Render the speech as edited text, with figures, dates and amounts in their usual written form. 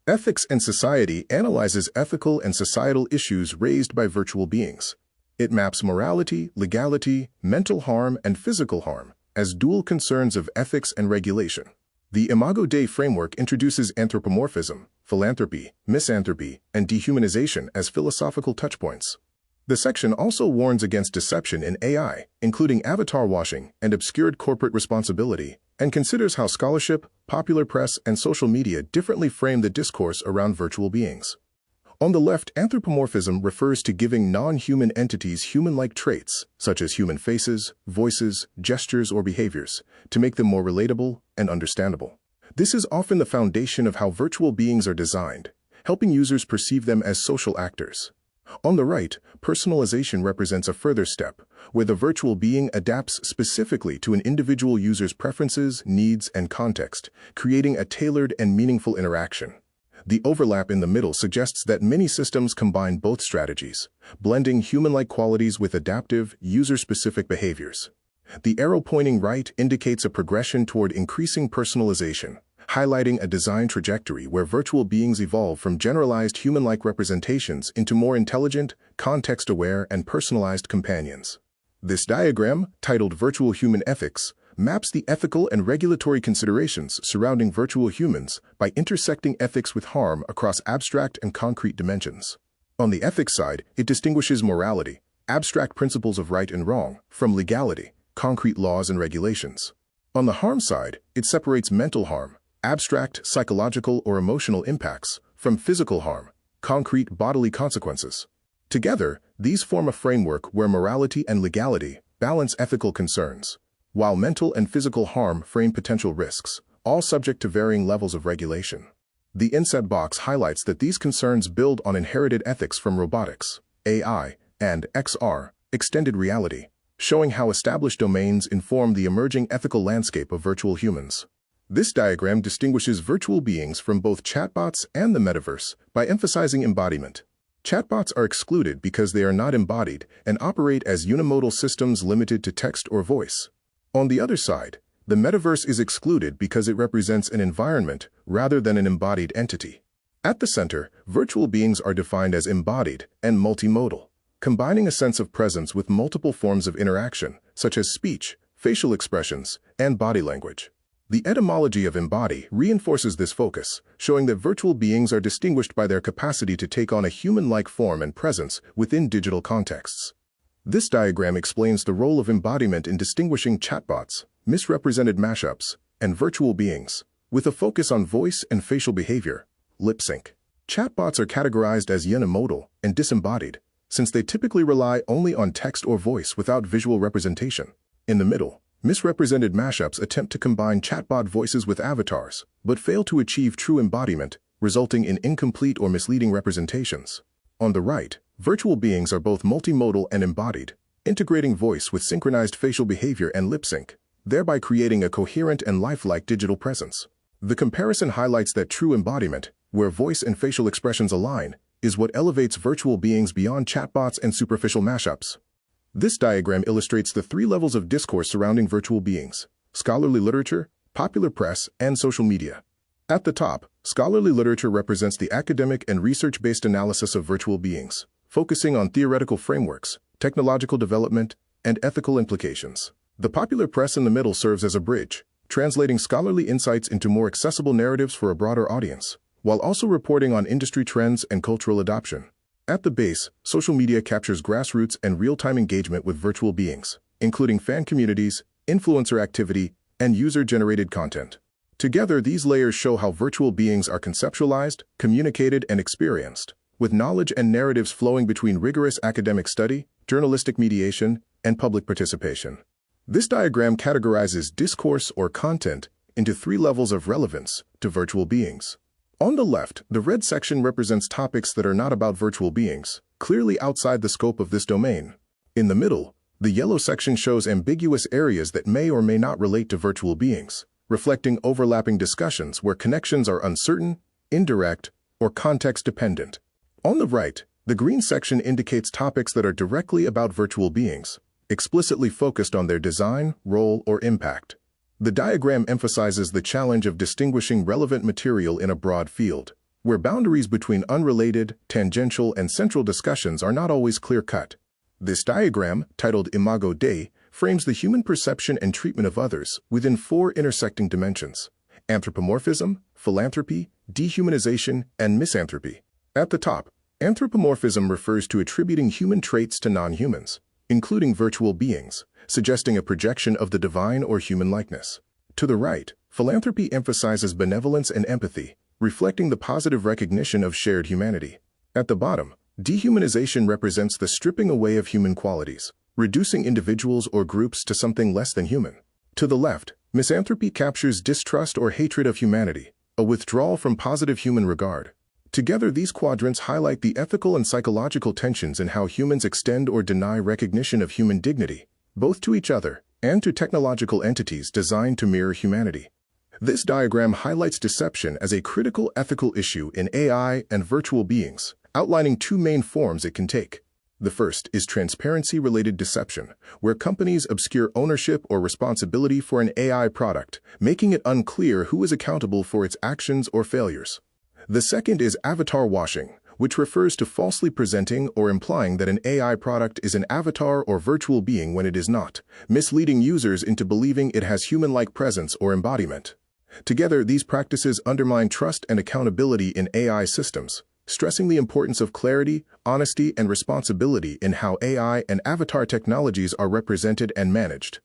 Ethics and Society analyzes ethical and societal issues raised by virtual beings. It maps morality, legality, mental harm, and physical harm as dual concerns of ethics and regulation. The Imago Dei framework introduces anthropomorphism, philanthropy, misanthropy, and dehumanization as philosophical touchpoints. The section also warns against deception in AI, including avatar washing and obscured corporate responsibility, and considers how scholarship, popular press, and social media differently frame the discourse around virtual beings. On the left, anthropomorphism refers to giving non-human entities human-like traits, such as human faces, voices, gestures, or behaviors, to make them more relatable and understandable. This is often the foundation of how virtual beings are designed, helping users perceive them as social actors. On the right, personalization represents a further step, where the virtual being adapts specifically to an individual user's preferences, needs, and context, creating a tailored and meaningful interaction. The overlap in the middle suggests that many systems combine both strategies, blending human-like qualities with adaptive, user-specific behaviors. The arrow pointing right indicates a progression toward increasing personalization, highlighting a design trajectory where virtual beings evolve from generalized human-like representations into more intelligent, context-aware, and personalized companions. This diagram, titled Virtual Human Ethics, maps the ethical and regulatory considerations surrounding virtual humans by intersecting ethics with harm across abstract and concrete dimensions. On the ethics side, it distinguishes morality, abstract principles of right and wrong, from legality, concrete laws and regulations. On the harm side, it separates mental harm, abstract, psychological, or emotional impacts, from physical harm, concrete bodily consequences. Together, these form a framework where morality and legality balance ethical concerns, while mental and physical harm frame potential risks, all subject to varying levels of regulation. The inset box highlights that these concerns build on inherited ethics from robotics, AI, and XR, extended reality, showing how established domains inform the emerging ethical landscape of virtual humans. This diagram distinguishes virtual beings from both chatbots and the metaverse by emphasizing embodiment. Chatbots are excluded because they are not embodied and operate as unimodal systems limited to text or voice. On the other side, the metaverse is excluded because it represents an environment rather than an embodied entity. At the center, virtual beings are defined as embodied and multimodal, combining a sense of presence with multiple forms of interaction, such as speech, facial expressions, and body language. The etymology of embody reinforces this focus, showing that virtual beings are distinguished by their capacity to take on a human-like form and presence within digital contexts. This diagram explains the role of embodiment in distinguishing chatbots, misrepresented mashups, and virtual beings, with a focus on voice and facial behavior, lip sync. Chatbots are categorized as unimodal and disembodied, since they typically rely only on text or voice without visual representation. In the middle, misrepresented mashups attempt to combine chatbot voices with avatars, but fail to achieve true embodiment, resulting in incomplete or misleading representations. On the right, virtual beings are both multimodal and embodied, integrating voice with synchronized facial behavior and lip sync, thereby creating a coherent and lifelike digital presence. The comparison highlights that true embodiment, where voice and facial expressions align, is what elevates virtual beings beyond chatbots and superficial mashups. This diagram illustrates the three levels of discourse surrounding virtual beings: scholarly literature, popular press, and social media. At the top, scholarly literature represents the academic and research-based analysis of virtual beings, focusing on theoretical frameworks, technological development, and ethical implications. The popular press in the middle serves as a bridge, translating scholarly insights into more accessible narratives for a broader audience, while also reporting on industry trends and cultural adoption. At the base, social media captures grassroots and real-time engagement with virtual beings, including fan communities, influencer activity, and user-generated content. Together, these layers show how virtual beings are conceptualized, communicated, and experienced, with knowledge and narratives flowing between rigorous academic study, journalistic mediation, and public participation. This diagram categorizes discourse or content into three levels of relevance to virtual beings. On the left, the red section represents topics that are not about virtual beings, clearly outside the scope of this domain. In the middle, the yellow section shows ambiguous areas that may or may not relate to virtual beings, reflecting overlapping discussions where connections are uncertain, indirect, or context-dependent. On the right, the green section indicates topics that are directly about virtual beings, explicitly focused on their design, role, or impact. The diagram emphasizes the challenge of distinguishing relevant material in a broad field, where boundaries between unrelated, tangential, and central discussions are not always clear-cut. This diagram, titled Imago Dei, frames the human perception and treatment of others within 4 intersecting dimensions: anthropomorphism, philanthropy, dehumanization, and misanthropy. At the top, anthropomorphism refers to attributing human traits to non-humans, including virtual beings, suggesting a projection of the divine or human likeness. To the right, philanthropy emphasizes benevolence and empathy, reflecting the positive recognition of shared humanity. At the bottom, dehumanization represents the stripping away of human qualities, reducing individuals or groups to something less than human. To the left, misanthropy captures distrust or hatred of humanity, a withdrawal from positive human regard. Together, these quadrants highlight the ethical and psychological tensions in how humans extend or deny recognition of human dignity, both to each other and to technological entities designed to mirror humanity. This diagram highlights deception as a critical ethical issue in AI and virtual beings, outlining 2 main forms it can take. The first is transparency-related deception, where companies obscure ownership or responsibility for an AI product, making it unclear who is accountable for its actions or failures. The second is avatar washing, which refers to falsely presenting or implying that an AI product is an avatar or virtual being when it is not, misleading users into believing it has human-like presence or embodiment. Together, these practices undermine trust and accountability in AI systems, stressing the importance of clarity, honesty, and responsibility in how AI and avatar technologies are represented and managed.